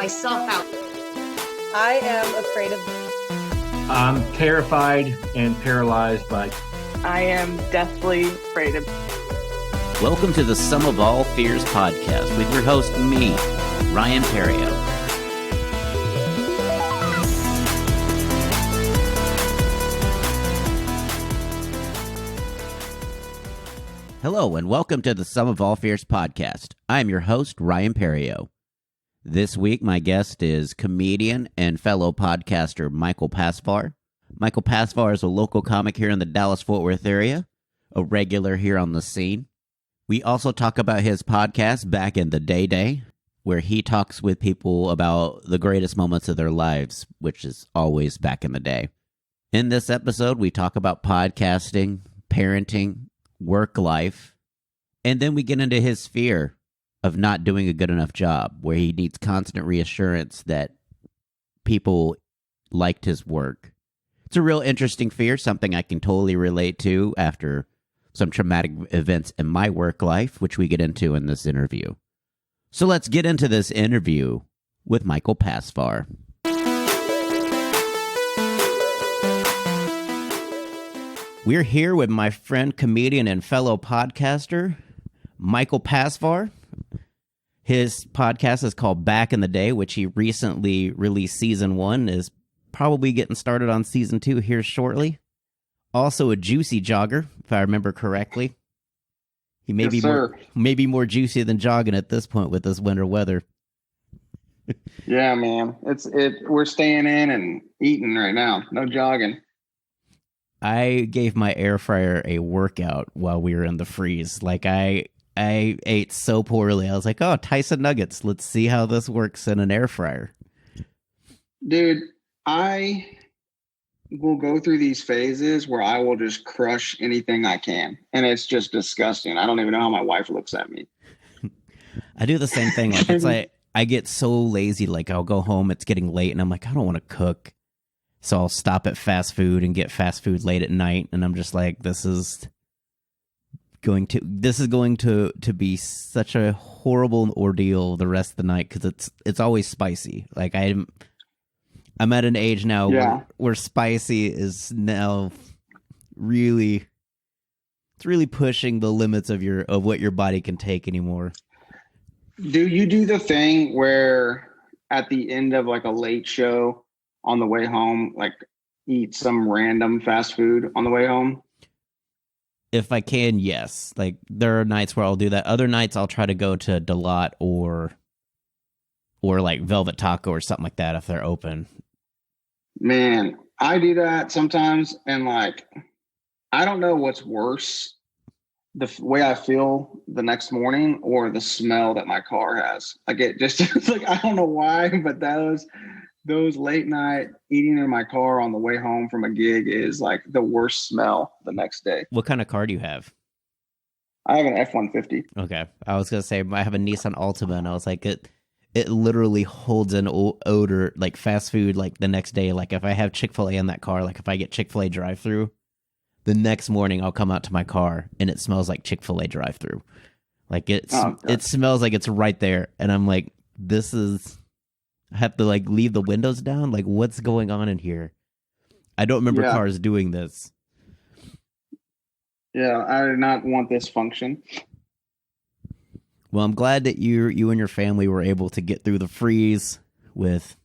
myself out. I am afraid of... I'm terrified and paralyzed by... I am deathly afraid of... Welcome to the Sum of All Fears podcast with your host, me, Ryan Perio. Hello, and welcome to the Sum of All Fears podcast. I'm your host, Ryan Perio. This week, my guest is comedian and fellow podcaster Michael Pasvar. Michael Pasvar is a local comic here in the Dallas-Fort Worth area, a regular here on the scene. We also talk about his podcast, Back in the Day, where he talks with people about the greatest moments of their lives, which is always back in the day. In this episode, we talk about podcasting, parenting, work life, and then we get into his fear of not doing a good enough job, where he needs constant reassurance that people liked his work. It's a real interesting fear, something I can totally relate to after some traumatic events in my work life, which we get into in this interview. So let's get into this interview with Michael Pasvar. We're here with my friend, comedian, and fellow podcaster, Michael Pasvar. His podcast is called Back in the Day, which he recently released season 1, is probably getting started on season 2 here shortly. Also a juicy jogger, if I remember correctly. He may be more juicy than jogging at this point with this winter weather. Yeah, man. We're staying in and eating right now. No jogging. I gave my air fryer a workout while we were in the freeze. Like, I ate so poorly. I was like, oh, Tyson nuggets. Let's see how this works in an air fryer. Dude, I will go through these phases where I will just crush anything I can. And it's just disgusting. I don't even know how my wife looks at me. I do the same thing. Like, it's like I get so lazy. Like, I'll go home, it's getting late, and I'm like, I don't want to cook. So I'll stop at fast food and get fast food late at night, and I'm just like, this is going to be such a horrible ordeal the rest of the night, because it's always spicy. Like, I'm at an age now where spicy is now really pushing the limits of what your body can take anymore. Do you do the thing where at the end of like a late show on the way home, like eat some random fast food on the way home? If I can, yes. Like, there are nights where I'll do that. Other nights I'll try to go to Delat or like Velvet Taco or something like that if they're open. Man, I do that sometimes, and like, I don't know what's worse, the way I feel the next morning or the smell that my car has. Like, it's like, I don't know why, but those late night eating in my car on the way home from a gig is like the worst smell the next day. What kind of car do you have? I have an F-150. Okay. I was going to say, I have a Nissan Altima, and I was like, it literally holds an odor, like fast food, like the next day. Like, if I have Chick-fil-A in that car, like if I get Chick-fil-A drive-thru, the next morning I'll come out to my car and it smells like Chick-fil-A drive-thru. Like, it smells like it's right there. And I'm like, I have to like leave the windows down. Like, what's going on in here? I don't remember cars doing this. Yeah, I did not want this function. Well, I'm glad that you and your family were able to get through the freeze with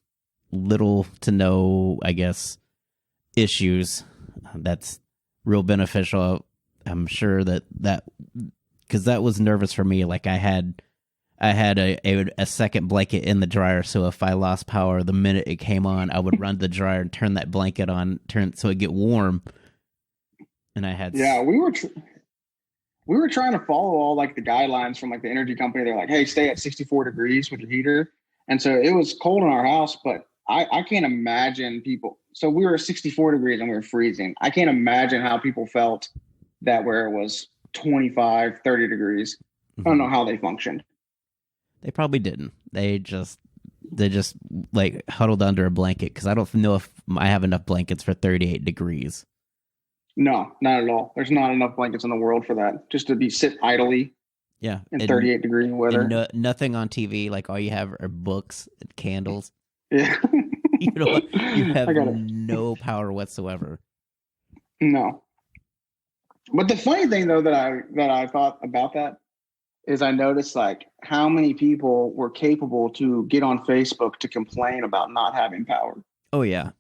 little to no, I guess, issues. That's real beneficial. I'm sure that because that was nervous for me. Like, I had a second blanket in the dryer, so if I lost power the minute it came on, I would run to the dryer and turn that blanket on, so it get warm. And I had we were trying to follow all like the guidelines from like the energy company. They're like, hey, stay at 64 degrees with your heater. And so it was cold in our house, but I can't imagine people. So we were 64 degrees and we were freezing. I can't imagine how people felt that where it was 25, 30 degrees. I don't know how they functioned. They probably didn't. They just like huddled under a blanket, because I don't know if I have enough blankets for 38 degrees. No, not at all. There's not enough blankets in the world for that. Just to sit idly. Yeah. in 38-degree weather. And nothing on TV. Like all you have are books and candles. Yeah. You have I got it. no power whatsoever. No. But the funny thing though that I thought about that is I noticed like how many people were capable to get on Facebook to complain about not having power. Oh yeah.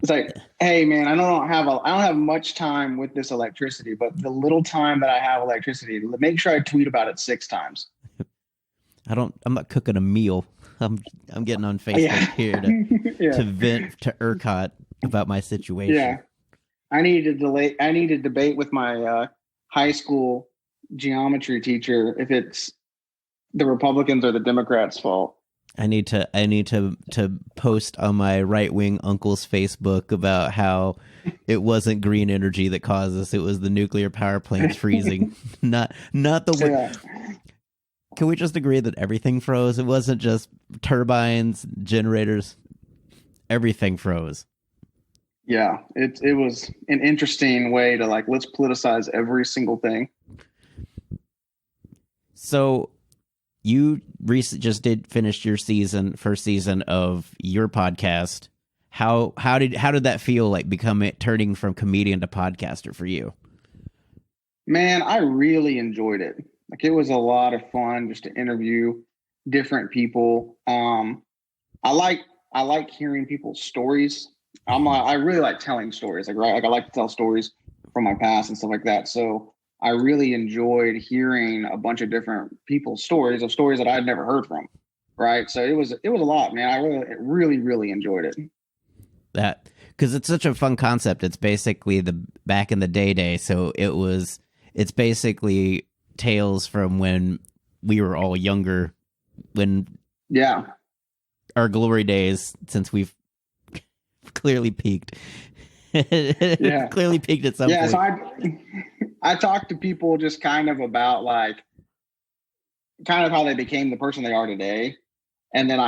It's like, hey man, I don't have much time with this electricity, but the little time that I have electricity, make sure I tweet about it 6 times. I'm not cooking a meal. I'm getting on Facebook here to vent to ERCOT about my situation. Yeah. I need to debate with my high school geometry teacher if it's the Republicans or the Democrats' fault. I need to post on my right-wing uncle's Facebook about how it wasn't green energy that caused this. It was the nuclear power plants freezing. not the way. Yeah. Can we just agree that everything froze? It wasn't just turbines, generators. Everything froze. Yeah, it was an interesting way to like, let's politicize every single thing. So you just did finish your first season of your podcast. How did that feel like turning from comedian to podcaster for you? Man, I really enjoyed it. Like it was a lot of fun just to interview different people. I like hearing people's stories. I really like telling stories. Like I like to tell stories from my past and stuff like that. So I really enjoyed hearing a bunch of different people's stories that I'd never heard from. Right. So it was a lot, man. I really enjoyed it. That because it's such a fun concept. It's basically the back in the day. So it's basically tales from when we were all younger, when our glory days, since we've clearly peaked. Yeah. Clearly peaked at some point. Yeah, so I talked to people just kind of about like kind of how they became the person they are today. And then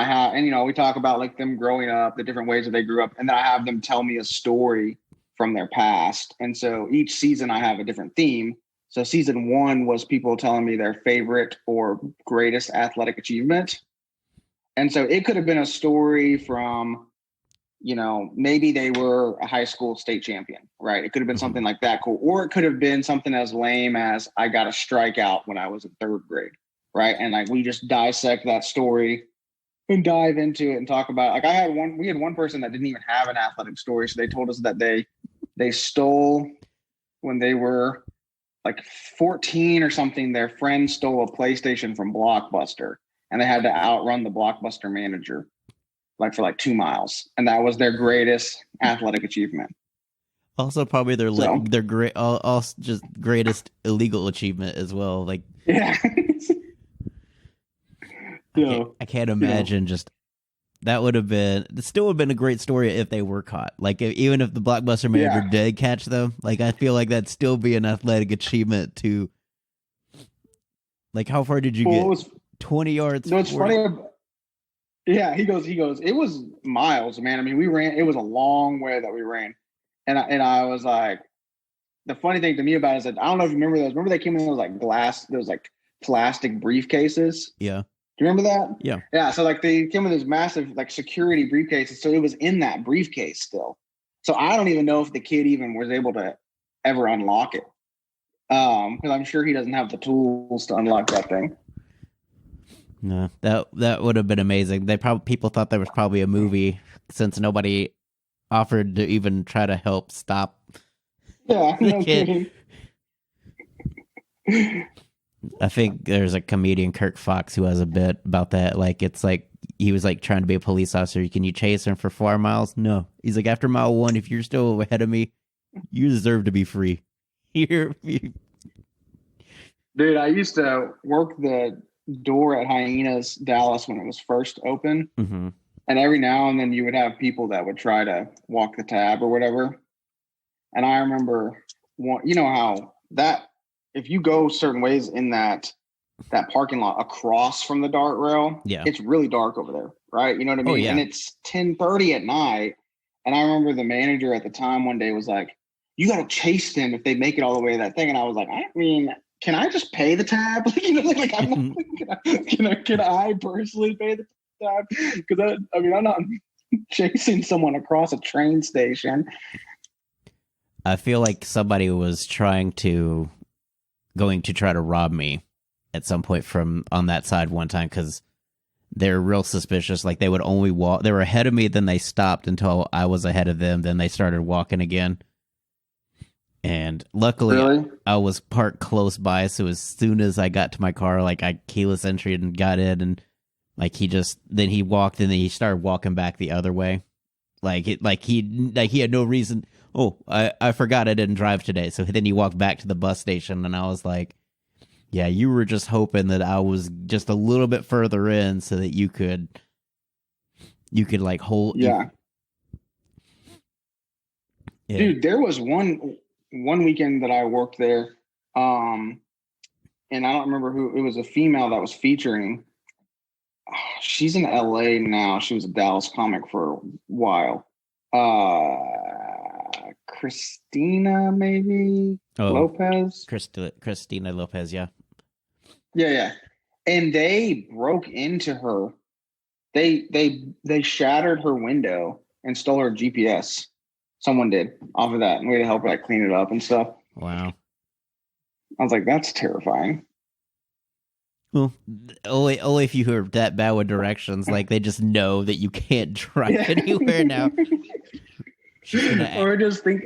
we talk about like them growing up, the different ways that they grew up, and then I have them tell me a story from their past. And so each season I have a different theme. So season 1 was people telling me their favorite or greatest athletic achievement. And so it could have been a story from, maybe they were a high school state champion, right? It could have been something like that cool. Or it could have been something as lame as I got a strikeout when I was in 3rd grade, right? And like we just dissect that story and dive into it and talk about like we had one person that didn't even have an athletic story. So they told us that they stole when they were like 14 or something, their friend stole a PlayStation from Blockbuster and they had to outrun the Blockbuster manager like for like 2 miles. And that was their greatest athletic achievement. Also probably their great, also just greatest illegal achievement as well. Like, yeah. I can't imagine just that still would have been a great story if they were caught. Like even if the Blockbuster manager did catch them, like I feel like that'd still be an athletic achievement to like how far did you get? 20 yards. No, it's funny. Yeah, he goes, it was miles, man. I mean, it was a long way that we ran. And I was like, the funny thing to me about it is that I don't know if you remember those. Remember they came in those like those like plastic briefcases? Yeah. Do you remember that? Yeah. Yeah. So like they came in those massive like security briefcases. So it was in that briefcase still. So I don't even know if the kid even was able to ever unlock it. Because I'm sure he doesn't have the tools to unlock that thing. No, that would have been amazing. People thought that was probably a movie since nobody offered to even try to help stop the kid. I think there's a comedian, Kirk Fox, who has a bit about that. Like it's like he was like trying to be a police officer. Can you chase him for 4 miles? No. He's like, after mile 1, if you're still ahead of me, you deserve to be free. Dude, I used to work the door at Hyenas Dallas when it was first open. Mm-hmm. And every now and then you would have people that would try to walk the tab or whatever. And I remember, how that, if you go certain ways in that parking lot across from the dart rail, it's really dark over there, right? You know what I mean? Oh, yeah. And it's 10:30 at night. And I remember the manager at the time one day was like, you got to chase them if they make it all the way to that thing. And I was like, I mean, can I just pay the tab? Like I'm not, can I personally pay the tab? Because I'm not chasing someone across a train station. I feel like somebody was going to try to rob me at some point from on that side one time, because they're real suspicious. Like they would only walk. They were ahead of me, then they stopped until I was ahead of them. Then they started walking again. And luckily, Really? I was parked close by, so as soon as I got to my car, like I keyless entry and got in, and like he walked, and then he started walking back the other way, he had no reason. Oh, I forgot I didn't drive today, so then he walked back to the bus station, and I was like, yeah, you were just hoping that I was just a little bit further in, so that you could like hold. Yeah. Yeah. Dude, there was one weekend that I worked there, and I don't remember who it was. A female that was featuring. She's in LA now. She was a Dallas comic for a while. Christina, maybe Lopez. Christina Lopez, yeah. Yeah. And they broke into her. They shattered her window and stole her GPS. Someone did off of that, and we had to help her like clean it up and stuff. Wow. I was like, that's terrifying. Well, only if you are that bad with directions, like they just know that you can't drive anywhere now. Or just think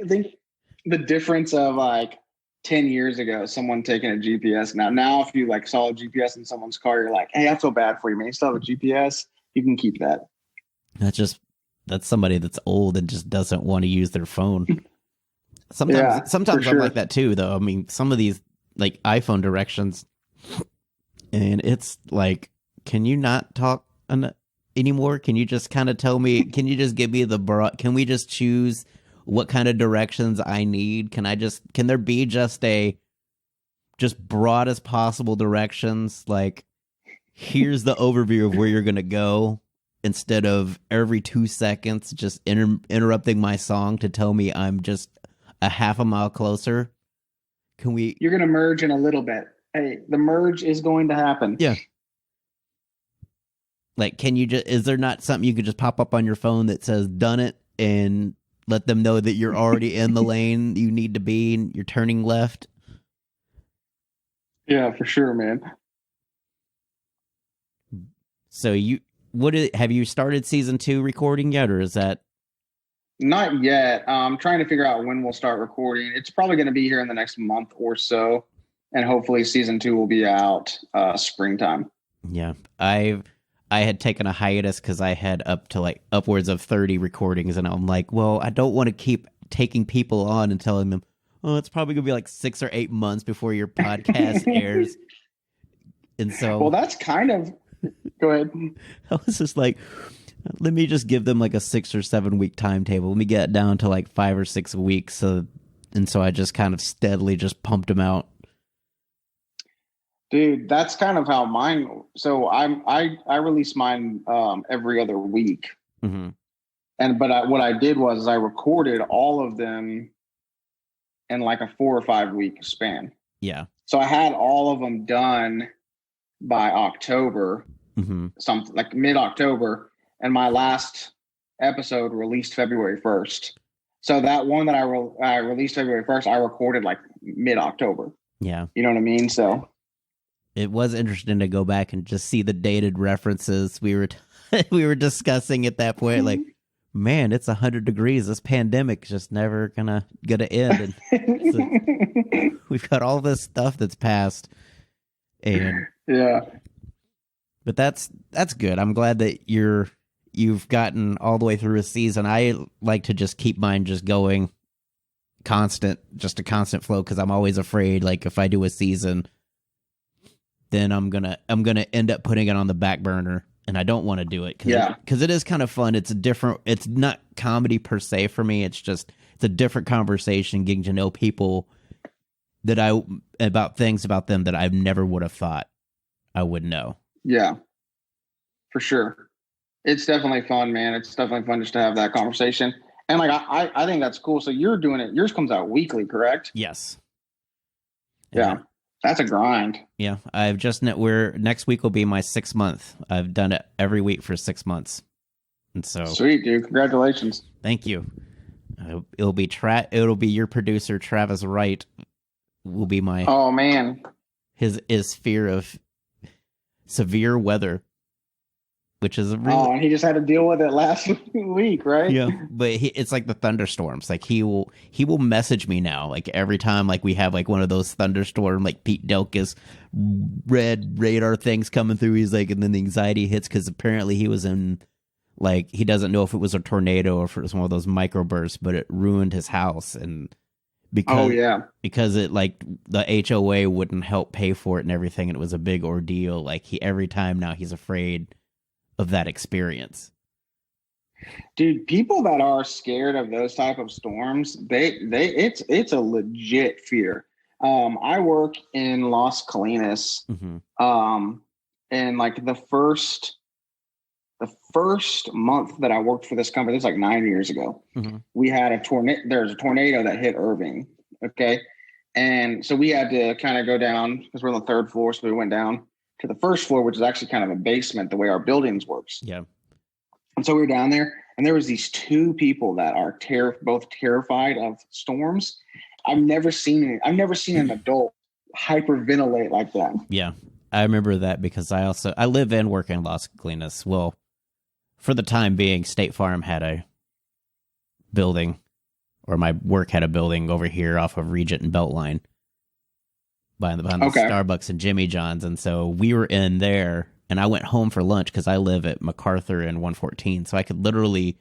the difference of like 10 years ago, someone taking a GPS. Now if you like saw a GPS in someone's car, you're like, hey, I feel bad for you, man. You still have a GPS, you can keep that. That's somebody that's old and just doesn't want to use their phone. Sometimes I'm like that too, though. I mean, some of these like iPhone directions, and it's like, can you not talk anymore? Can you just kind of tell me? Can you just give me can we just choose what kind of directions I need? Can there be just broad as possible directions? Like, here's the overview of where you're going to go, instead of every 2 seconds just interrupting my song to tell me I'm just a half a mile closer. You're going to merge in a little bit. Hey, the merge is going to happen. Yeah. Like, is there not something you could just pop up on your phone that says done it, and let them know that you're already in the lane you need to be and you're turning left? Yeah, for sure, man. So have you started season 2 recording yet, or is that? Not yet. I'm trying to figure out when we'll start recording. It's probably going to be here in the next month or so, and hopefully season 2 will be out springtime. Yeah, I had taken a hiatus because I had up to like upwards of 30 recordings, and I'm like, well, I don't want to keep taking people on and telling them, oh, it's probably gonna be like 6 or 8 months before your podcast airs. And so, well, that's kind of. Go ahead. I was just like, let me just give them like a 6 or 7 week timetable. Let me get it down to like 5 or 6 weeks. So I just kind of steadily just pumped them out. Dude, that's kind of how mine. So I release mine every other week. Mm-hmm. But what I did was I recorded all of them in like a 4 or 5 week span. Yeah. So I had all of them done by October, something like mid-October, and my last episode released February 1st. So that one that I released February 1st, I recorded like mid-October. Yeah. You know what I mean? So it was interesting to go back and just see the dated references we were discussing at that point. Like, man, it's 100 degrees. This pandemic's just never gonna end. And so we've got all this stuff that's passed, and yeah. But that's good. I'm glad that you've gotten all the way through a season. I like to just keep mine just going a constant flow, because I'm always afraid, like, if I do a season, then I'm gonna end up putting it on the back burner, and I don't want to do it. Because it is kind of fun. It's it's not comedy per se for me. It's a different conversation, getting to know people about things about them that I never would have thought I would know. Yeah, for sure. It's definitely fun, man. It's definitely fun just to have that conversation. And like, I think that's cool. So you're doing it. Yours comes out weekly, correct? Yes. Yeah. That's a grind. Yeah, I've just we're next week will be my 6th month. I've done it every week for 6 months, and so Sweet, dude. Congratulations. thank you. It'll be your producer Travis Wright will be my Oh man. his fear of severe weather, which is really Oh, and he just had to deal with it last week, right? yeah. But it's like the thunderstorms. Like he will message me now. Like every time like we have like one of those thunderstorm like Pete Delkus red radar things coming through. He's like, and then the anxiety hits because apparently he was in like he doesn't know if it was a tornado or if it was one of those microbursts, but it ruined his house and. Because it like the HOA wouldn't help pay for it and everything, and it was a big ordeal. Like every time now he's afraid of that experience. Dude, people that are scared of those type of storms, it's a legit fear. I work in Las Colinas. And like the first month that I worked for this company, this was like 9 years ago, we had a tornado. There was a tornado that hit Irving. Okay. And so we had to kind of go down because we're on the 3rd floor. So we went down to the 1st floor, which is actually kind of a basement, the way our buildings works. Yeah. And so we were down there and there was these 2 people that are both terrified of storms. I've never seen an adult hyperventilate like that. Yeah. I remember that because I live and work in Las Colinas. Well, for the time being, State Farm had a building, or my work had a building over here off of Regent and Beltline behind the Starbucks and Jimmy John's. And so we were in there, and I went home for lunch because I live at MacArthur and 114. So I can literally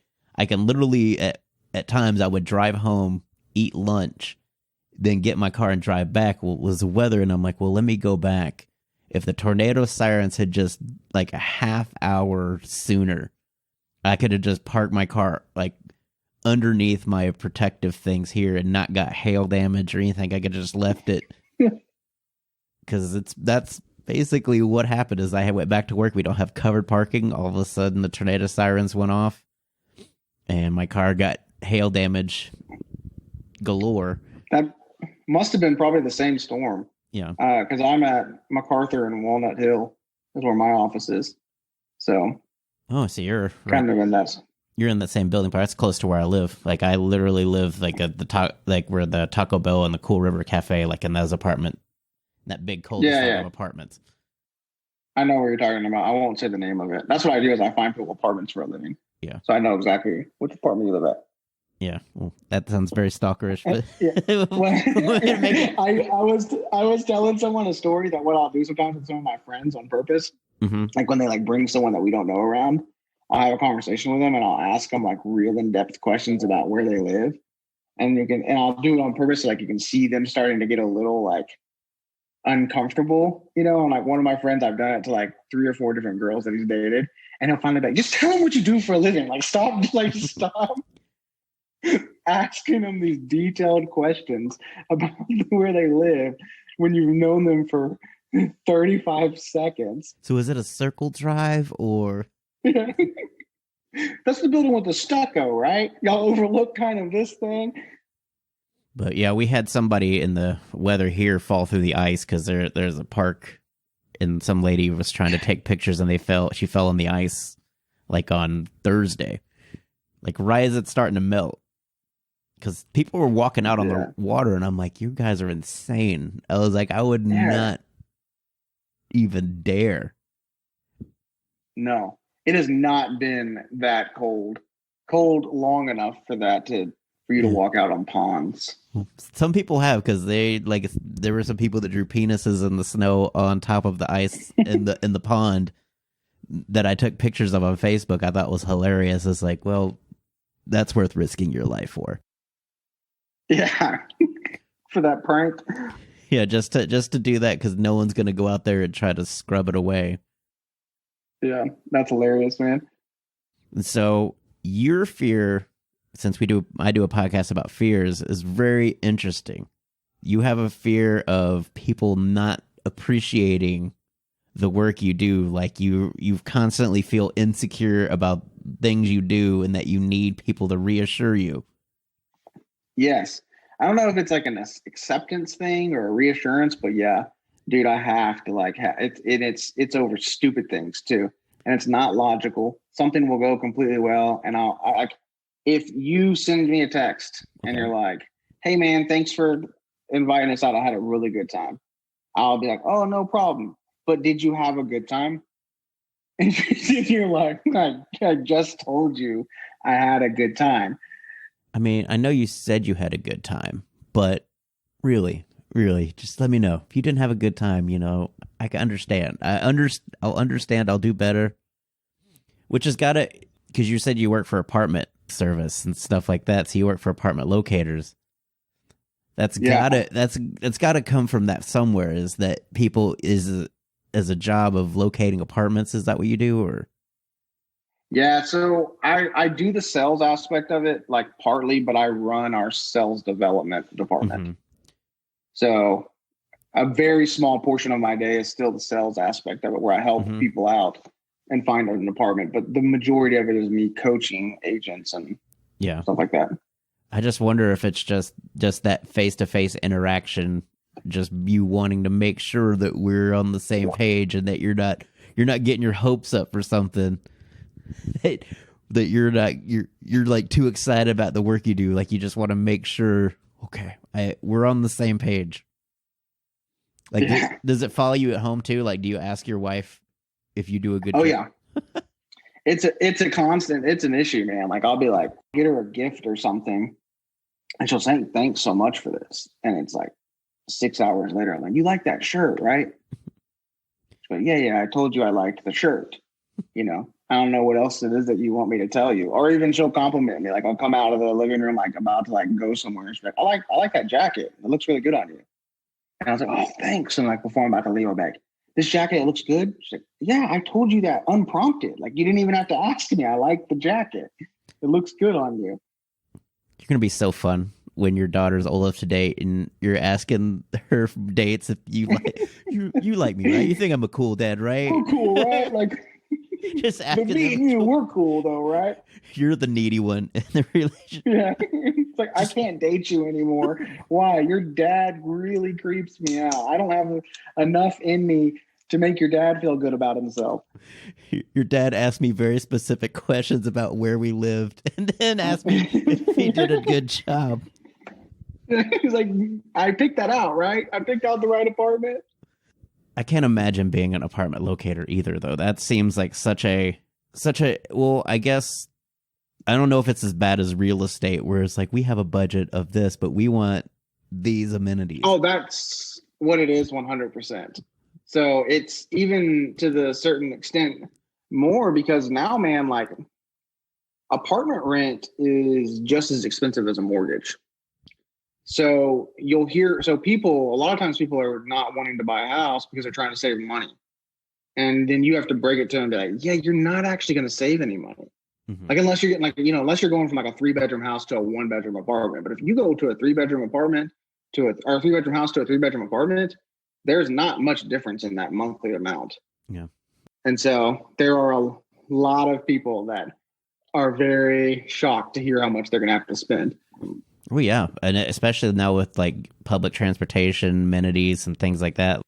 at times I would drive home, eat lunch, then get in my car and drive back. Well, it was the weather, and I'm like, well, let me go back. If the tornado sirens had just like a half hour sooner, I could have just parked my car like underneath my protective things here and not got hail damage or anything. I could have just left it because that's basically what happened. Is I went back to work. We don't have covered parking. All of a sudden, the tornado sirens went off, and my car got hail damage galore. That must have been probably the same storm. Yeah. Because I'm at MacArthur and Walnut Hill is where my office is. So. Oh, so you're kind of in that. You're in that same building, but that's close to where I live. Like I literally live like at the top, like where the Taco Bell and the Cool River Cafe, like in those that big cul-de-sac of apartments. I know what you're talking about. I won't say the name of it. That's what I do is I find people apartments for a living. Yeah. So I know exactly which apartment you live at. Yeah, well, that sounds very stalkerish. But I was telling someone a story that what I'll do sometimes with some of my friends on purpose, like when they like bring someone that we don't know around, I'll have a conversation with them and I'll ask them like real in-depth questions about where they live, and I'll do it on purpose so like you can see them starting to get a little like uncomfortable, you know. And like one of my friends, I've done it to like 3 or 4 different girls that he's dated, and he'll finally be like, just tell him what you do for a living. Like stop asking them these detailed questions about where they live when you've known them for 35 seconds. So is it a circle drive or? That's the building with the stucco, right? Y'all overlook kind of this thing. But yeah, we had somebody in the weather here fall through the ice because there's a park and some lady was trying to take pictures and she fell on the ice like on Thursday. Like right as it's starting to melt. Because people were walking out on the water, and I'm like, you guys are insane. I was like, I would not even dare. No, it has not been that cold long enough for you to walk out on ponds. Some people have, because there were some people that drew penises in the snow on top of the ice in the pond that I took pictures of on Facebook. I thought was hilarious. It's like, well, that's worth risking your life for. Yeah, for that prank. Yeah, just to do that because no one's gonna go out there and try to scrub it away. Yeah, that's hilarious, man. So your fear, since I do a podcast about fears, is very interesting. You have a fear of people not appreciating the work you do. Like you constantly feel insecure about things you do, and that you need people to reassure you. Yes. I don't know if it's like an acceptance thing or a reassurance, but yeah. dude, I have to like it's over stupid things too, and it's not logical. Something will go completely well, and if you send me a text and you're like, "Hey man, thanks for inviting us out. I had a really good time." I'll be like, "Oh, no problem. But did you have a good time?" And you're like, I just told you I had a good time. I mean, I know you said you had a good time, but really, just let me know. If you didn't have a good time, I can understand. I'll understand. I'll do better. Which has got to, because you said you work for apartment service and stuff like that, so you work for apartment locators. That's gotta come from that somewhere. Is that people as a job of locating apartments? Is that what you do, or? Yeah, so I do the sales aspect of it, like partly, but I run our sales development department. Mm-hmm. So a very small portion of my day is still the sales aspect of it, where I help people out and find an apartment. But the majority of it is me coaching agents and stuff like that. I just wonder if it's just that face-to-face interaction, just you wanting to make sure that we're on the same page and that you're not getting your hopes up for something, that you're like too excited about the work you do. Like you just want to make sure, okay, we're on the same page. Like, does it follow you at home too? Like, do you ask your wife if you do a good job? Oh yeah. It's a constant, it's an issue, man. Like I'll be like, get her a gift or something, and she'll say, "Thanks so much for this." And it's like 6 hours later, I'm like, "You like that shirt, right?" But yeah, I told you I liked the shirt. I don't know what else it is that you want me to tell you. Or even she'll compliment me. Like I'll come out of the living room, like about to like go somewhere. And she's like, I like that jacket. It looks really good on you. And I was like, "Oh, thanks." And like before I'm about to leave, I'm like, "This jacket, it looks good." She's like, "Yeah, I told you that unprompted. Like you didn't even have to ask me. I like the jacket. It looks good on you." You're going to be so fun when your daughter's old enough to date and you're asking her dates if you like you like me, right? You think I'm a cool dad, right? We're cool, right? Like just asking but me and you, we're cool though, right? You're the needy one in the relationship. Yeah. It's like, I can't date you anymore. Why? Your dad really creeps me out. I don't have enough in me to make your dad feel good about himself. Your dad asked me very specific questions about where we lived and then asked me if he did a good job. He's like, "I picked that out, right? I picked out the right apartment." I can't imagine being an apartment locator either, though. That seems like such a, well, I guess, I don't know if it's as bad as real estate, where it's like, we have a budget of this, but we want these amenities. Oh, that's what it is, 100%. So it's even to the certain extent more, because now, man, like apartment rent is just as expensive as a mortgage. So you'll hear, a lot of times people are not wanting to buy a house because they're trying to save money. And then you have to break it to them and be like, yeah, you're not actually going to save any money. Mm-hmm. Like, unless you're getting unless you're going from like a 3-bedroom house to a 1-bedroom apartment. But if you go to a 3-bedroom apartment or a 3-bedroom house to a 3-bedroom apartment, there's not much difference in that monthly amount. Yeah. And so there are a lot of people that are very shocked to hear how much they're going to have to spend. Well, yeah. And especially now with like public transportation, amenities and things like that.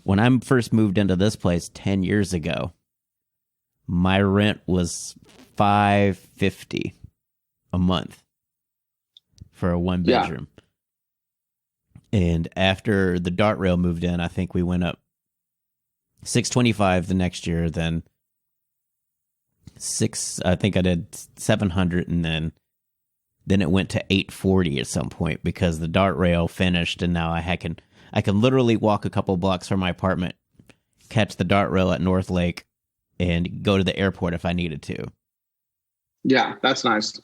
When I first moved into this place 10 years ago, my rent was $550 a month for a 1-bedroom. Yeah. And after the Dart Rail moved in, I think we went up $625 the next year, then I think I did $700, and then it went to $840 at some point because the Dart Rail finished, and now I can literally walk a couple blocks from my apartment, catch the Dart Rail at North Lake, and go to the airport if I needed to. Yeah, that's nice.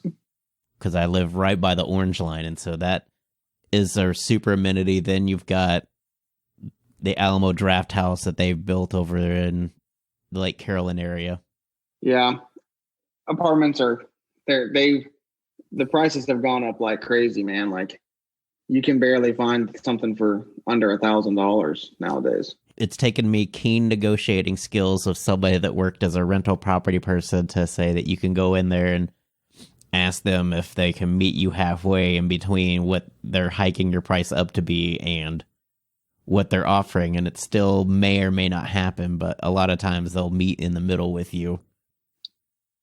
Because I live right by the Orange Line, and so that is a super amenity. Then you've got the Alamo Draft House that they've built over in the Lake Carolyn area. Yeah, apartments the prices have gone up like crazy, man. Like, you can barely find something for under $1,000 nowadays. It's taken me keen negotiating skills of somebody that worked as a rental property person to say that you can go in there and ask them if they can meet you halfway in between what they're hiking your price up to be and what they're offering, and it still may or may not happen, but a lot of times they'll meet in the middle with you.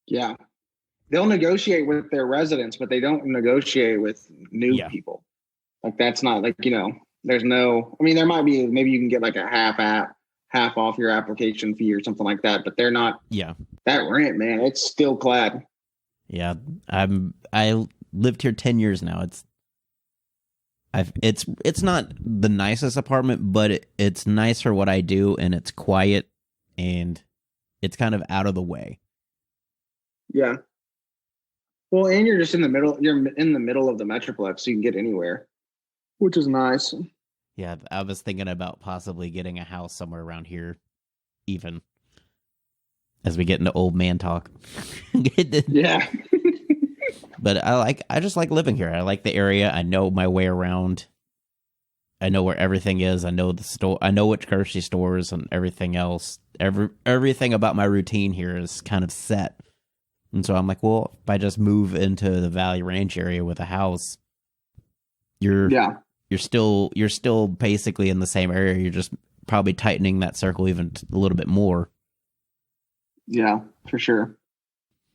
Yeah. They'll negotiate with their residents, but they don't negotiate with new Yeah. people. Like that's not like, there's no, I mean, there might be, maybe you can get like a half off your application fee or something like that, but they're not that rent, man. It's still clad. Yeah. I lived here 10 years now. It's not the nicest apartment, but it's nice for what I do, and it's quiet, and it's kind of out of the way. Yeah. Well, and you're just in the middle. You're in the middle of the Metroplex, so you can get anywhere, which is nice. Yeah, I was thinking about possibly getting a house somewhere around here, even as we get into old man talk. Yeah. But I just like living here. I like the area. I know my way around. I know where everything is. I know the store. I know which grocery stores and everything else. Everything about my routine here is kind of set. And so I'm like, well, if I just move into the Valley Range area with a house, you're still basically in the same area. You're just probably tightening that circle even a little bit more. Yeah, for sure.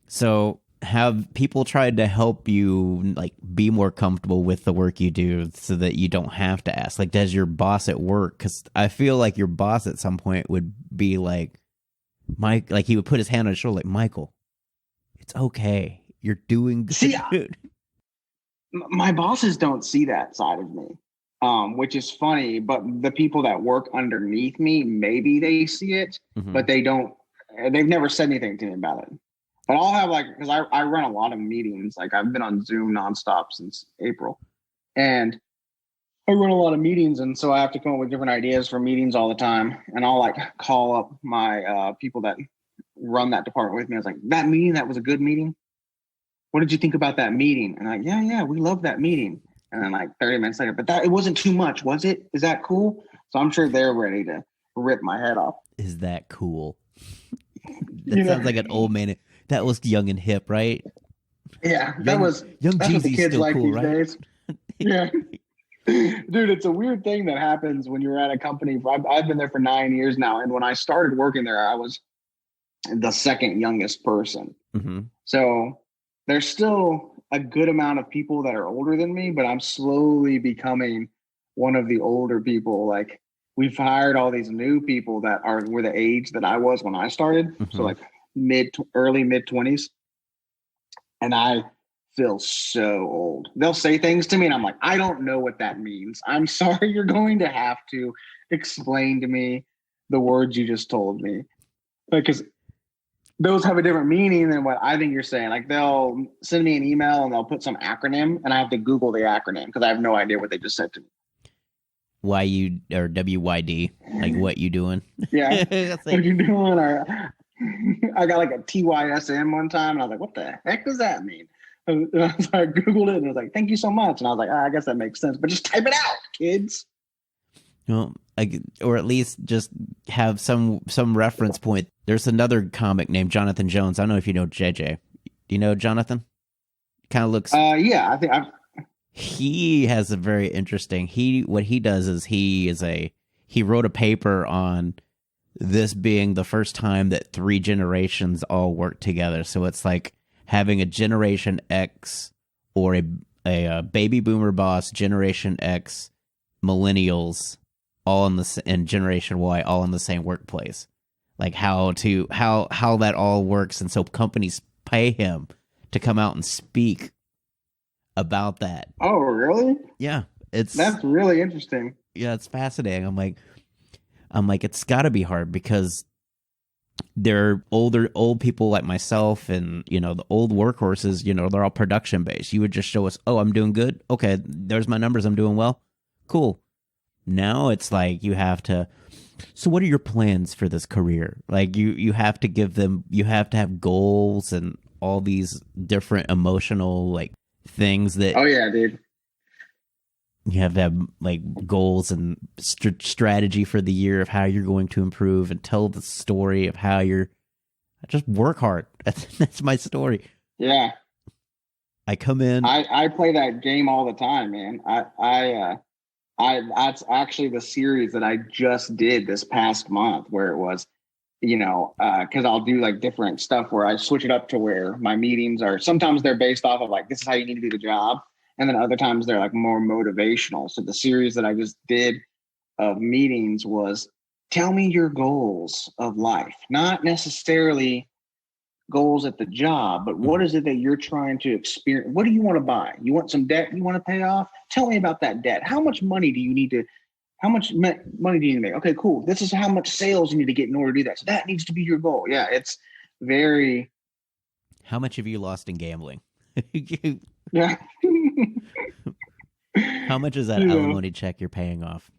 So have people tried to help you like be more comfortable with the work you do so that you don't have to ask? Like, does your boss at work, because I feel like your boss at some point would be like, Mike, like he would put his hand on his shoulder like, Michael, it's okay. You're doing good. See, my bosses don't see that side of me, which is funny, but the people that work underneath me, maybe they see it, but they've never said anything to me about it. But I'll have because I run a lot of meetings. Like I've been on Zoom nonstop since April, and I run a lot of meetings. And so I have to come up with different ideas for meetings all the time. And I'll call up my people that run that department with me. I was like, that meeting, that was a good meeting. What did you think about that meeting? And I'm like, yeah, we love that meeting. And then 30 minutes later, but it wasn't too much, was it? Is that cool? So I'm sure they're ready to rip my head off. Is that cool? That sounds like an old man. That was young and hip, right? Yeah, young that's what the kids like cool, these days. Yeah. Dude, it's a weird thing that happens when you're at a company. I've been there for 9 years now. And when I started working there, I was the second youngest person. So there's still a good amount of people that are older than me, but I'm slowly becoming one of the older people. Like we've hired all these new people that were the age that I was when I started. So early mid 20s. And I feel so old. They'll say things to me and I'm like, I don't know what that means. I'm sorry. You're going to have to explain to me the words you just told me. Because those have a different meaning than what I think you're saying. Like they'll send me an email and they'll put some acronym and I have to Google the acronym because I have no idea what they just said to me. YU or WYD, like what you doing? Yeah. What you doing? Or I got a TYSM one time and I was like, what the heck does that mean? And I Googled it and it was like, thank you so much. And I was like, I guess that makes sense, but just type it out, kids. Well, or at least just have some reference point. There's another comic named Jonathan Jones. I don't know if you know JJ. Do you know Jonathan? Kind of looks. Yeah, I think he has a very interesting. What he does is he wrote a paper on this being the first time that 3 generations all work together. So it's like having a Generation X or a baby boomer boss, Generation X, millennials, all and Generation Y all in the same workplace. Like how that all works. And so companies pay him to come out and speak about that. Oh, really? Yeah. That's really interesting. Yeah, it's fascinating. I'm like, it's got to be hard because they're old people like myself and, the old workhorses, they're all production based. You would just show us, oh, I'm doing good. Okay, there's my numbers. I'm doing well. Cool. Now it's like you have to, so what are your plans for this career? Like you have to give them, you have to have goals and all these different emotional things that. Oh yeah, dude. You have to have goals and strategy for the year of how you're going to improve and tell the story of how just work hard. That's my story. Yeah. I come in. I play that game all the time, man. That's actually the series that I just did this past month, where it was, because I'll do like different stuff where I switch it up to where my meetings are, sometimes they're based off of like, this is how you need to do the job. And then other times they're like more motivational. So the series that I just did of meetings was, tell me your goals of life, not necessarily goals at the job, but what is it that you're trying to experience? What do you want to buy? You want some debt you want to pay off? Tell me about that debt. How much money do you need to make? Okay, cool. This is how much sales you need to get in order to do that. So that needs to be your goal. Yeah, it's very. How much have you lost in gambling? Yeah. How much is that alimony check you're paying off?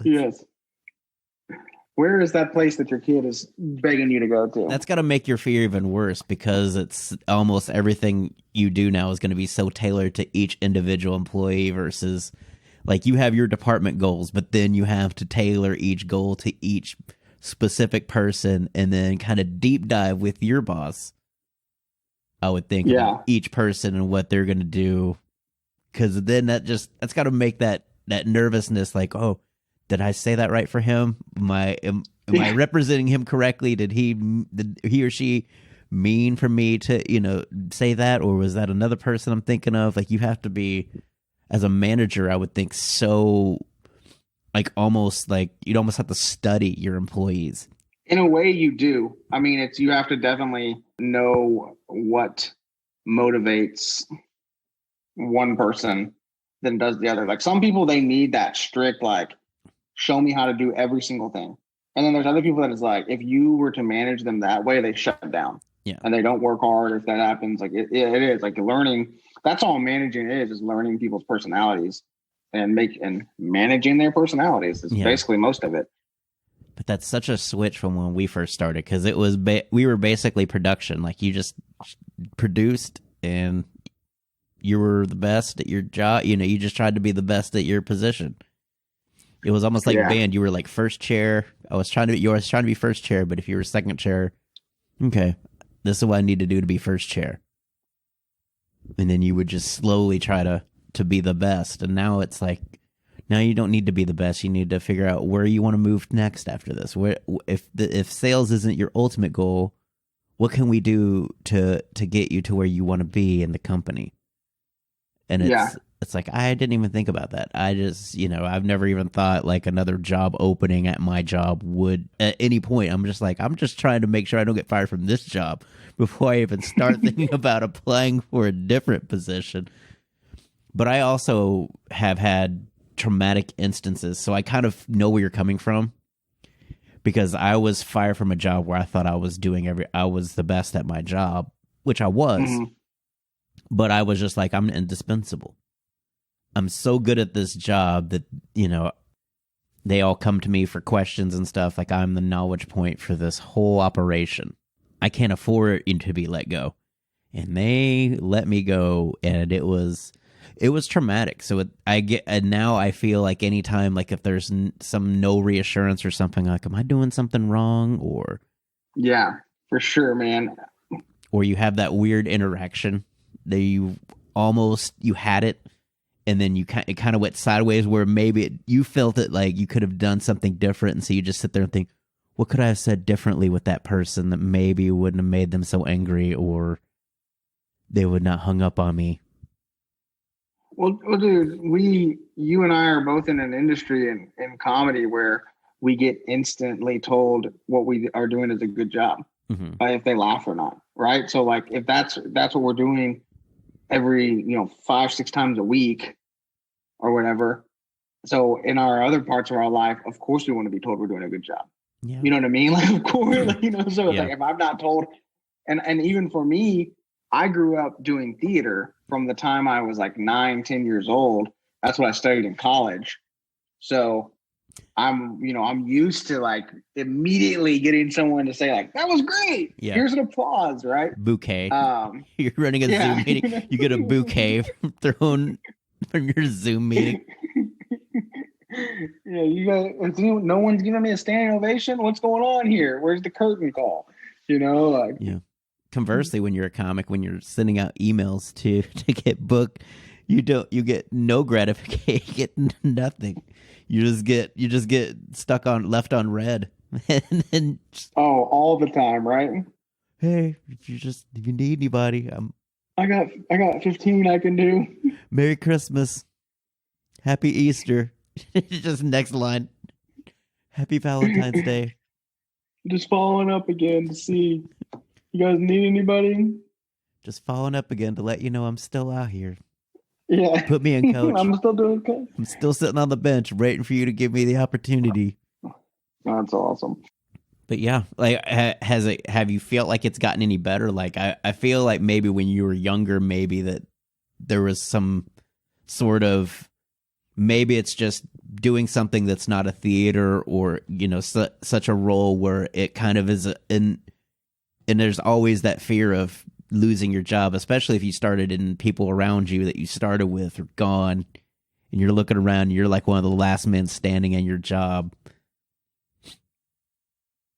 Yes. Where is that place that your kid is begging you to go to? That's got to make your fear even worse, because it's almost everything you do now is going to be so tailored to each individual employee versus like you have your department goals, but then you have to tailor each goal to each specific person and then kind of deep dive with your boss. I would think about each person and what they're going to do, because then that's got to make that nervousness like, oh, did I say that right for him? Am I representing him correctly? Did he or she mean for me to, say that? Or was that another person I'm thinking of? Like, you have to be, as a manager, I would think so, like, almost like you'd almost have to study your employees. In a way you do. I mean, you have to definitely know what motivates one person than does the other. Like, some people, they need that strict, like, show me how to do every single thing. And then there's other people that is like, if you were to manage them that way, they shut down. Yeah. And they don't work hard. If that happens, like it is like learning. That's all managing is learning people's personalities and managing their personalities is basically most of it. But that's such a switch from when we first started, because it was we were basically production. Like, you just produced and you were the best at your job. You just tried to be the best at your position. It was almost like band. You were like first chair. You were trying to be first chair, but if you were second chair, okay, this is what I need to do to be first chair. And then you would just slowly try to be the best. And now it's like, now you don't need to be the best. You need to figure out where you want to move next after this. If sales isn't your ultimate goal, what can we do to get you to where you want to be in the company? And it's like, I didn't even think about that. I just, I've never even thought like another job opening at my job would at any point. I'm just trying to make sure I don't get fired from this job before I even start thinking about applying for a different position. But I also have had traumatic instances, so I kind of know where you're coming from, because I was fired from a job where I thought I was I was the best at my job, which I was, but I was just like, I'm indispensable. I'm so good at this job that, they all come to me for questions and stuff. Like, I'm the knowledge point for this whole operation. I can't afford to be let go. And they let me go, and it was traumatic. So now I feel like anytime, like if there's some no reassurance or something, like, am I doing something wrong? Or yeah, for sure, man. Or you have that weird interaction that you had it, and then it kind of went sideways where maybe you felt it like you could have done something different, and so you just sit there and think, what could I have said differently with that person that maybe wouldn't have made them so angry, or they would not hung up on me? Well, dude, you and I are both in an industry in comedy where we get instantly told what we are doing is a good job, if they laugh or not, right? So, like, if that's what we're doing every 5-6 times a week or whatever. So in our other parts of our life, of course we want to be told we're doing a good job. Yeah. You know what I mean? Like, of course, so it's like, if I'm not told, and even for me, I grew up doing theater from the time I was like 9-10 years old. That's what I studied in college. So I'm used to like immediately getting someone to say like, that was great. Yeah. Here's an applause, right? Bouquet. You're running a Zoom meeting. You get a bouquet thrown from your Zoom meeting. Yeah, no one's giving me a standing ovation. What's going on here? Where's the curtain call? Yeah. Conversely, when you're a comic, when you're sending out emails to get booked, You get no gratification, you get nothing. You just get left on red. And then Oh, all the time, right? hey, if you need anybody, I got 15 I can do. Merry Christmas. Happy Easter. Just next line. Happy Valentine's Day. Just following up again to see you guys need anybody. Just following up again to let you know I'm still out here. Yeah. Put me in, coach. I'm still doing good. I'm still sitting on the bench waiting for you to give me the opportunity. That's awesome. But yeah, like have you felt like it's gotten any better? Like I feel like maybe when you were younger, maybe that there was some sort of, maybe it's just doing something that's not a theater or, such a role where it kind of is and there's always that fear of losing your job, especially if you started and people around you that you started with are gone and you're looking around and you're like one of the last men standing in your job.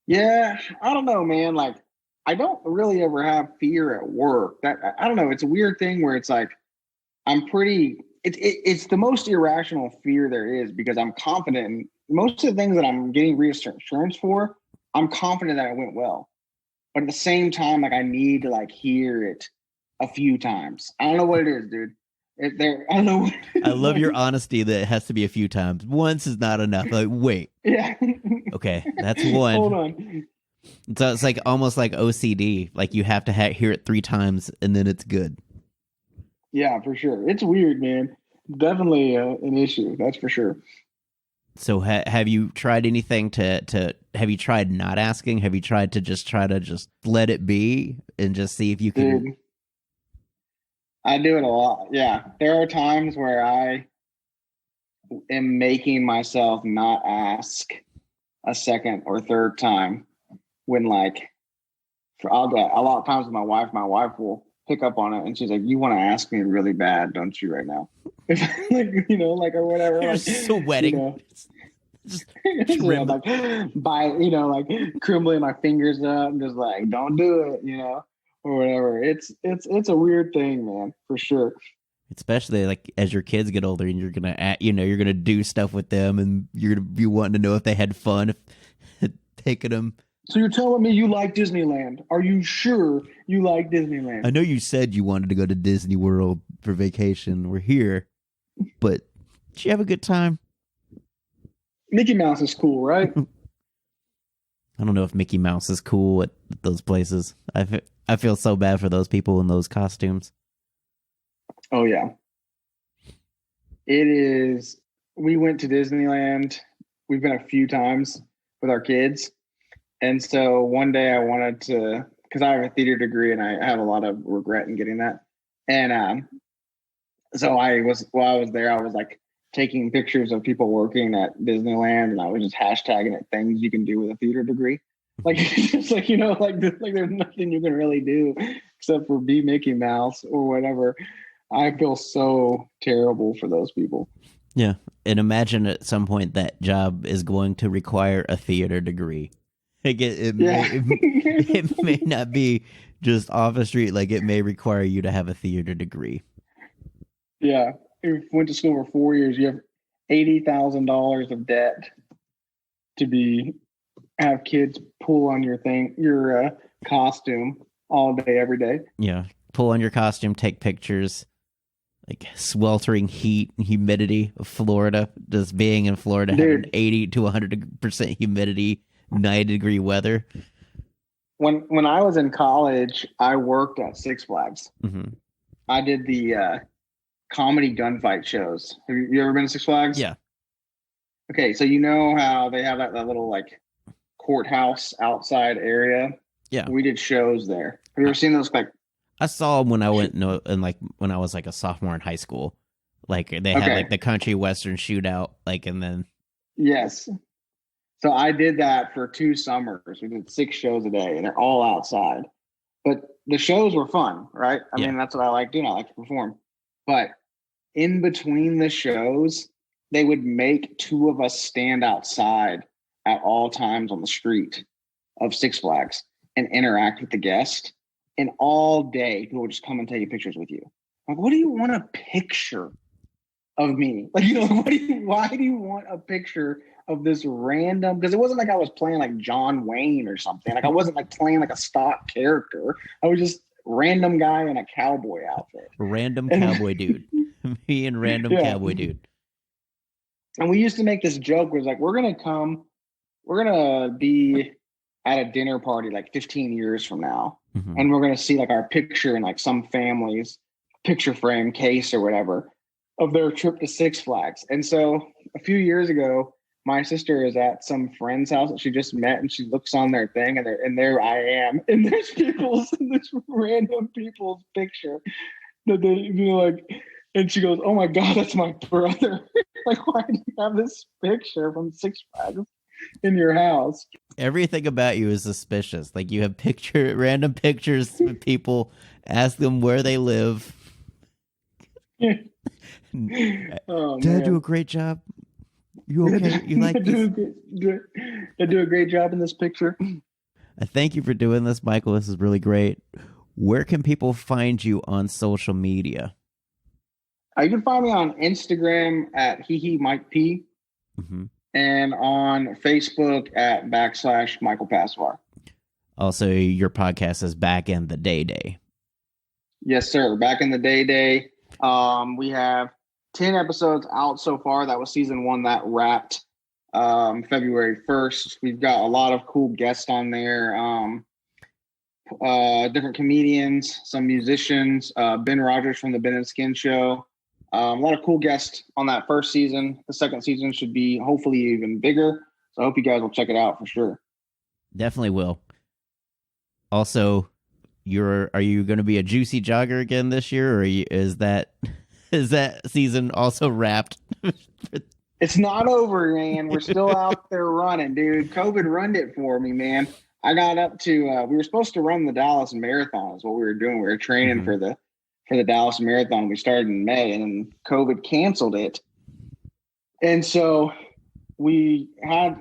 Yeah, I don't know, man. Like, I don't really ever have fear at work. I don't know. It's a weird thing where it's like I'm pretty. It's the most irrational fear there is because I'm confident in most of the things that I'm getting reassurance for. I'm confident that it went well, but at the same time, like I need to like hear it a few times. I don't know what it is, dude. I don't know. I love your honesty that it has to be a few times. Once is not enough. Like, wait. Yeah. Okay, that's one. Hold on. So it's like almost like OCD. Like you have to hear it 3 times and then it's good. Yeah, for sure. It's weird, man. Definitely an issue. That's for sure. So have you tried anything to have you tried not asking? Have you tried to just let it be and just see if you can? Dude, I do it a lot. Yeah. There are times where I am making myself not ask a second or third time when like I'll get a lot of times with my wife will pick up on it and she's like, you want to ask me really bad, don't you, right now? Like, or whatever. You're like, sweating. Just yeah, like like crimbling my fingers up and just like, don't do it, or whatever. It's a weird thing, man, for sure. Especially like as your kids get older and you're gonna you're gonna do stuff with them and you're gonna be wanting to know if they had fun taking them. So you're telling me you like Disneyland? Are you sure you like Disneyland? I know you said you wanted to go to Disney World for vacation. We're here, but did you have a good time? Mickey Mouse is cool, right? I don't know if Mickey Mouse is cool at those places. I feel so bad for those people in those costumes. Oh, yeah. It is. We went to Disneyland. We've been a few times with our kids. And so one day I wanted to, because I have a theater degree and I have a lot of regret in getting that. And so while I was there, I was like taking pictures of people working at Disneyland and I was just hashtagging it things you can do with a theater degree. Like, it's like, like there's nothing you can really do except for be Mickey Mouse or whatever. I feel so terrible for those people. Yeah. And imagine at some point that job is going to require a theater degree. Like it may not be just off the street. Like it may require you to have a theater degree. Yeah. If you went to school for 4 years, you have $80,000 of debt to have kids pull on your costume all day, every day. Yeah. Pull on your costume, take pictures. Like sweltering heat and humidity of Florida, just being in Florida, having 80 to 100% humidity, 90-degree weather. When I was in college, I worked at Six Flags. Mm-hmm. I did the comedy gunfight shows. Have you ever been to Six Flags? Yeah. Okay, so you know how they have that little like courthouse outside area? Yeah. We did shows there. Have you ever seen those like? I saw them when I went when I was like a sophomore in high school. Like they had like the country western shootout, like, and then. Yes. So I did that for 2 summers. We did 6 shows a day and they're all outside, but the shows were fun, right? I mean, that's what I like doing. I like to perform, but in between the shows, they would make 2 of us stand outside at all times on the street of Six Flags and interact with the guest. And all day, people would just come and take pictures with you. Like, what do you want a picture of me? Like, why do you want a picture of this random? Because it wasn't like I was playing like John Wayne or something. Like I wasn't like playing like a stock character. I was just random guy in a cowboy outfit. Random cowboy dude. Me and random cowboy dude. And we used to make this joke where it's like, we're gonna be at a dinner party like 15 years from now. Mm-hmm. And we're gonna see like our picture in like some family's picture frame case or whatever of their trip to Six Flags. And so a few years ago, my sister is at some friend's house that she just met, and she looks on their thing, and there I am, and there's this random people's picture that they like, and she goes, "Oh my God, that's my brother!" Like, why do you have this picture from Six Flags in your house? Everything about you is suspicious. Like, you have random pictures of people, ask them where they live. Oh, Did I man. do a great job? You okay? You like this? I do a great job in this picture. I thank you for doing this, Michael. This is really great. Where can people find you on social media? You can find me on Instagram at Mike P, Mm-hmm. and on Facebook at / Michael Pasvar. Also, your podcast is Back in the Day. Yes, sir. Back in the Day. We have 10 episodes out so far. That was season 1 that wrapped February 1st. We've got a lot of cool guests on there. Different comedians, some musicians, Ben Rogers from the Ben and Skin Show. A lot of cool guests on that first season. The second season should be hopefully even bigger. So I hope you guys will check it out for sure. Definitely will. Also, are you going to be a juicy jogger again this year, or is that season also wrapped? It's not over, man. We're still out there running, dude. COVID ruined it for me, man. I got up to we were supposed to run the Dallas Marathon is what we were doing. We were training for the Dallas Marathon. We started in May, and then COVID canceled it. And so we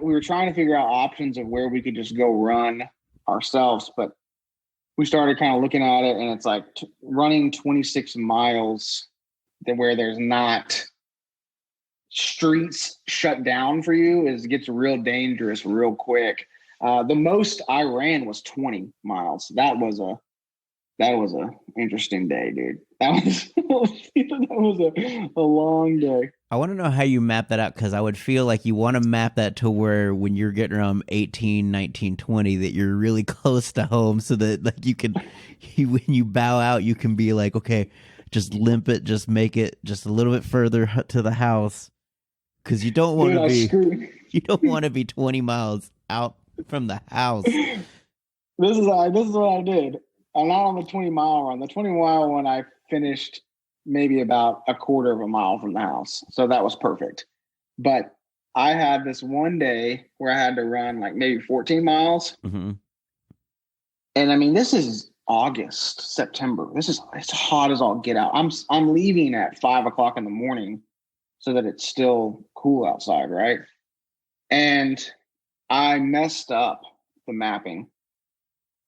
were trying to figure out options of where we could just go run ourselves, but we started kind of looking at it, and it's like running 26 miles where there's not streets shut down for you gets real dangerous real quick. The most I ran was 20 miles. That was a interesting day, dude. That was a long day. I want to know how you map that out, because I would feel like you want to map that to where when you're getting around 18, 19, 20, that you're really close to home, so that like you can, when you bow out, you can be like, okay, just limp it, just make it just a little bit further to the house, because you don't want to be 20 miles out from the house. This is what I did. I'm not on the 20-mile run. The 20-mile one, I finished maybe about a quarter of a mile from the house. So that was perfect. But I had this one day where I had to run like maybe 14 miles. Mm-hmm. And I mean, this is August, September. It's hot as all get out. I'm leaving at 5:00 in the morning so that it's still cool outside, right? And I messed up the mapping.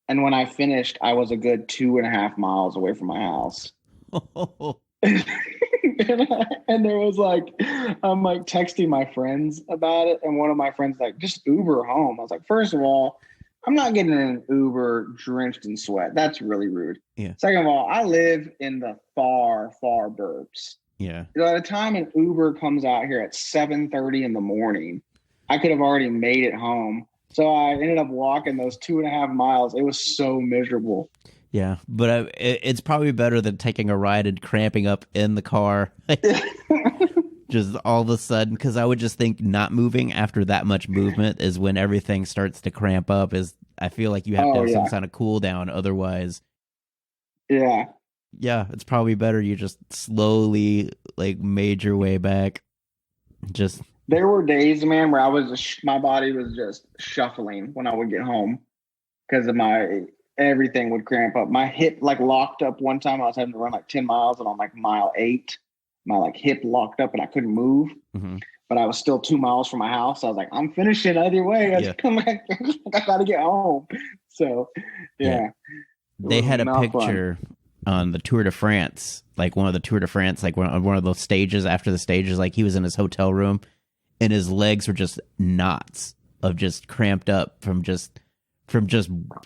And when I finished, I was a good 2.5 miles away from my house. And there was like, I'm like texting my friends about it. And one of my friends like, just Uber home. I was like, first of all, I'm not getting in an Uber drenched in sweat. That's really rude. Yeah. Second of all, I live in the far, far burbs. Yeah. By the time an Uber comes out here at 7:30 in the morning, I could have already made it home. So I ended up walking those 2.5 miles. It was so miserable. Yeah, but it's probably better than taking a ride and cramping up in the car. Just all of a sudden, because I would just think not moving after that much movement is when everything starts to cramp up. I feel like you have to have some kind of cool down. Otherwise, yeah, it's probably better you just slowly like made your way back. There were days, man, where my body was just shuffling when I would get home because of everything would cramp up. My hip like locked up one time. I was having to run like 10 miles, and on like mile 8, my like hip locked up and I couldn't move. Mm-hmm. But I was still 2 miles from my house. I was like, I'm finishing either way. I got to get home. So, yeah. They had a picture. on the Tour de France, like one of the Tour de France, like one of those stages after the stages, like he was in his hotel room and his legs were just knots of just cramped up from just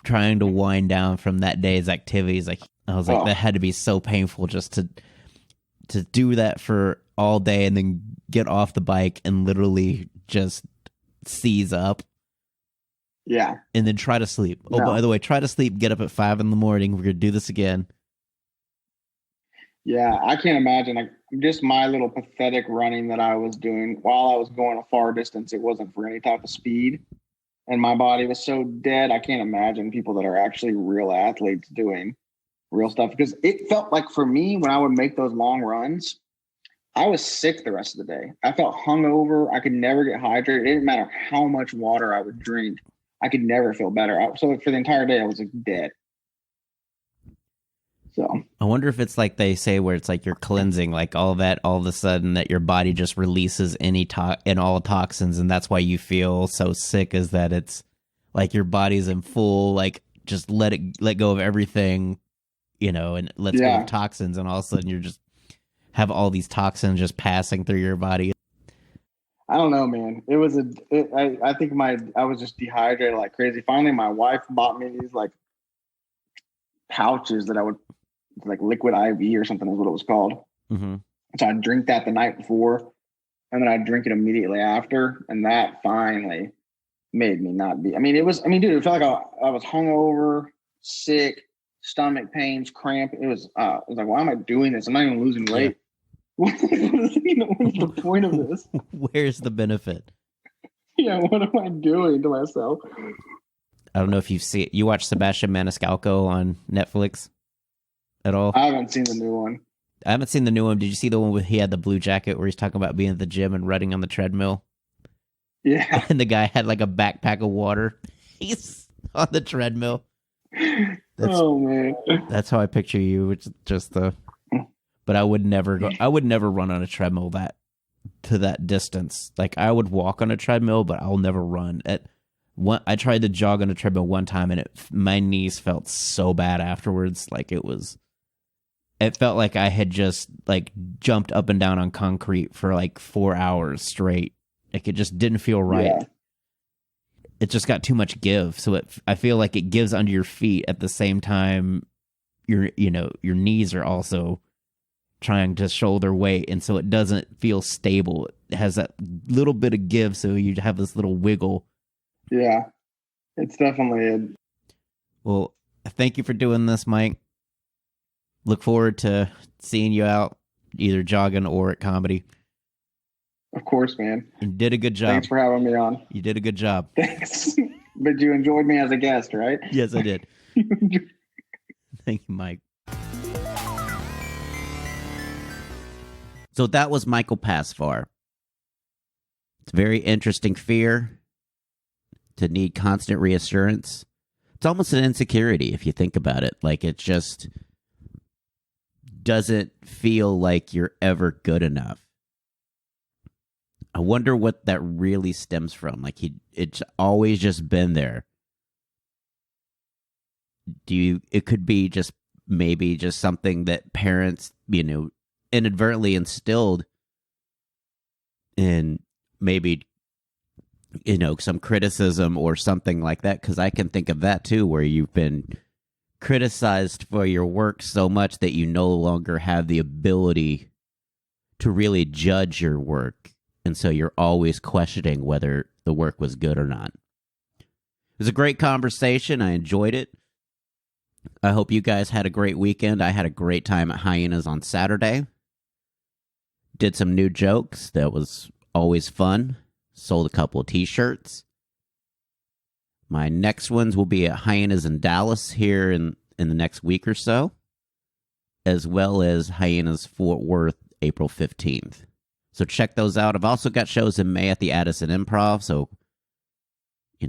trying to wind down from that day's activities. Like I was like, that had to be so painful just to do that for all day and then get off the bike and literally just seize up. Yeah. And then try to sleep. Oh, by the way, try to sleep, get up at 5 a.m. We're going to do this again. Yeah, I can't imagine. Like, just my little pathetic running that I was doing while I was going a far distance. It wasn't for any type of speed. And my body was so dead. I can't imagine people that are actually real athletes doing real stuff. Because it felt like for me, when I would make those long runs, I was sick the rest of the day. I felt hungover. I could never get hydrated. It didn't matter how much water I would drink. I could never feel better. So for the entire day, I was like dead. So I wonder if it's like they say where it's like you're cleansing, like all of a sudden that your body just releases and all toxins, and that's why you feel so sick. Is that it's like your body's in full, like just let go of everything, and let's go of toxins, and all of a sudden you're just have all these toxins just passing through your body. I don't know, man. I think I was just dehydrated like crazy. Finally, my wife bought me these like pouches that I would like liquid IV or something is what it was called. Mm-hmm. So I'd drink that the night before and then I'd drink it immediately after. And that finally made me not be, dude, it felt like I was hungover, sick, stomach pains, cramp. It was like, why am I doing this? I'm not even losing weight. Yeah. What's the point of this? Where's the benefit? Yeah, what am I doing to myself? I don't know if you watch Sebastian Maniscalco on Netflix at all? I haven't seen the new one. I haven't seen the new one. Did you see the one where he had the blue jacket where he's talking about being at the gym and running on the treadmill? Yeah. And the guy had like a backpack of water. He's on the treadmill. Oh man. That's how I picture you. Which just but I would never run on a treadmill to that distance. Like I would walk on a treadmill, but I'll never run. I tried to jog on a treadmill one time and my knees felt so bad afterwards. Like it felt like I had just like jumped up and down on concrete for like 4 hours straight. Like it just didn't feel right. Yeah. It just got too much give. So I feel like it gives under your feet at the same time your knees are also trying to shoulder weight, and so it doesn't feel stable. It has that little bit of give, so you have this little wiggle. Yeah, it's definitely Well, thank you for doing this, Mike. Look forward to seeing you out either jogging or at comedy. Of course, man. You did a good job. Thanks for having me on. You did a good job. Thanks. But you enjoyed me as a guest, right? Yes, I did. Thank you, Mike. So that was Michael Pasvar. It's a very interesting fear to need constant reassurance. It's almost an insecurity if you think about it. Like it just doesn't feel like you're ever good enough. I wonder what that really stems from. Like it's always just been there. It could be just maybe just something that parents, inadvertently instilled in maybe, some criticism or something like that. Because I can think of that too, where you've been criticized for your work so much that you no longer have the ability to really judge your work. And so you're always questioning whether the work was good or not. It was a great conversation. I enjoyed it. I hope you guys had a great weekend. I had a great time at Hyenas on Saturday. Did some new jokes. That was always fun. Sold a couple of t-shirts. My next ones will be at Hyenas in Dallas here in the next week or so, as well as Hyenas Fort Worth April 15th. So check those out. I've also got shows in May at the Addison Improv, so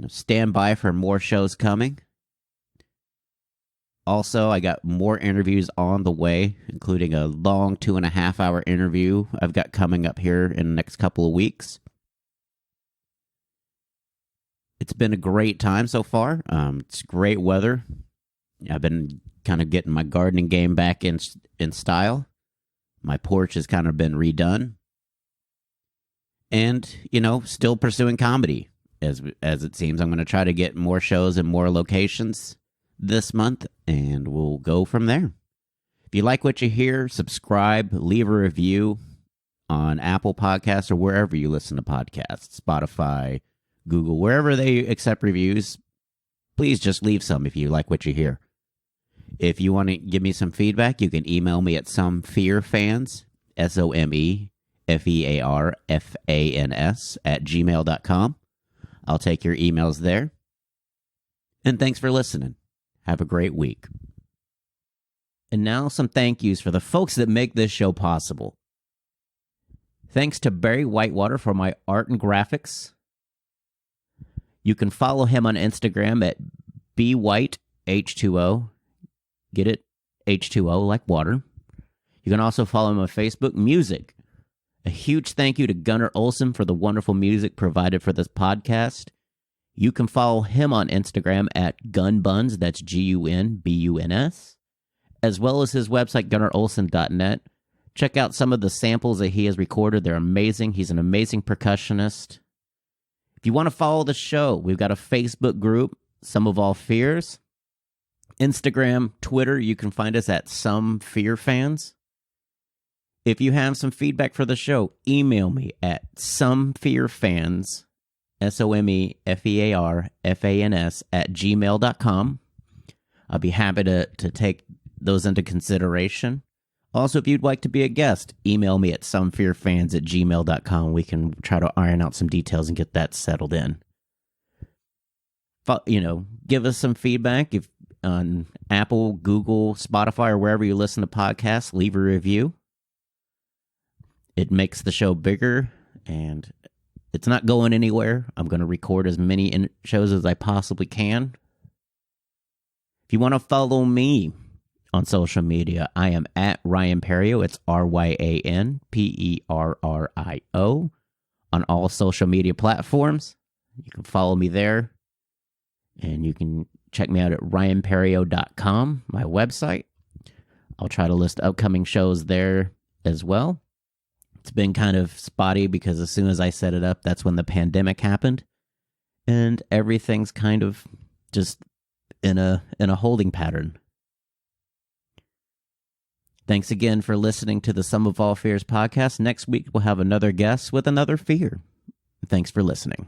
stand by for more shows coming. Also, I got more interviews on the way, including a long 2.5-hour interview I've got coming up here in the next couple of weeks. It's been a great time so far. It's great weather. I've been kind of getting my gardening game back in style. My porch has kind of been redone. And, still pursuing comedy. As it seems, I'm going to try to get more shows and more locations this month, and we'll go from there. If you like what you hear, subscribe, leave a review on Apple Podcasts or wherever you listen to podcasts, Spotify, Google, wherever they accept reviews. Please just leave some if you like what you hear. If you want to give me some feedback, you can email me at somefearfans, SOMEFEARFANS @gmail.com. I'll take your emails there. And thanks for listening. Have a great week. And now some thank yous for the folks that make this show possible. Thanks to Barry Whitewater for my art and graphics. You can follow him on Instagram at bwhiteh2o. Get it? H2O like water. You can also follow him on Facebook, Music. A huge thank you to Gunnar Olsen for the wonderful music provided for this podcast. You can follow him on Instagram at gunbuns, that's GUNBUNS, as well as his website, gunnarolsen.net. Check out some of the samples that he has recorded. They're amazing. He's an amazing percussionist. If you want to follow the show, we've got a Facebook group, Some of All Fears. Instagram, Twitter, you can find us at Some Fear Fans. If you have some feedback for the show, email me at somefearfans, SOMEFEARFANS @gmail.com. I'll be happy to take those into consideration. Also, if you'd like to be a guest, email me at somefearfans @gmail.com. We can try to iron out some details and get that settled in. Give us some feedback if on Apple, Google, Spotify, or wherever you listen to podcasts. Leave a review. It makes the show bigger, and it's not going anywhere. I'm going to record as many shows as I possibly can. If you want to follow me on social media, I am at Ryan Perio. It's RyanPerio on all social media platforms. You can follow me there, and you can check me out at ryanperio.com, my website. I'll try to list upcoming shows there as well. It's been kind of spotty because as soon as I set it up, that's when the pandemic happened, and everything's kind of just in a holding pattern. Thanks again for listening to the Sum of All Fears podcast. Next week, we'll have another guest with another fear. Thanks for listening.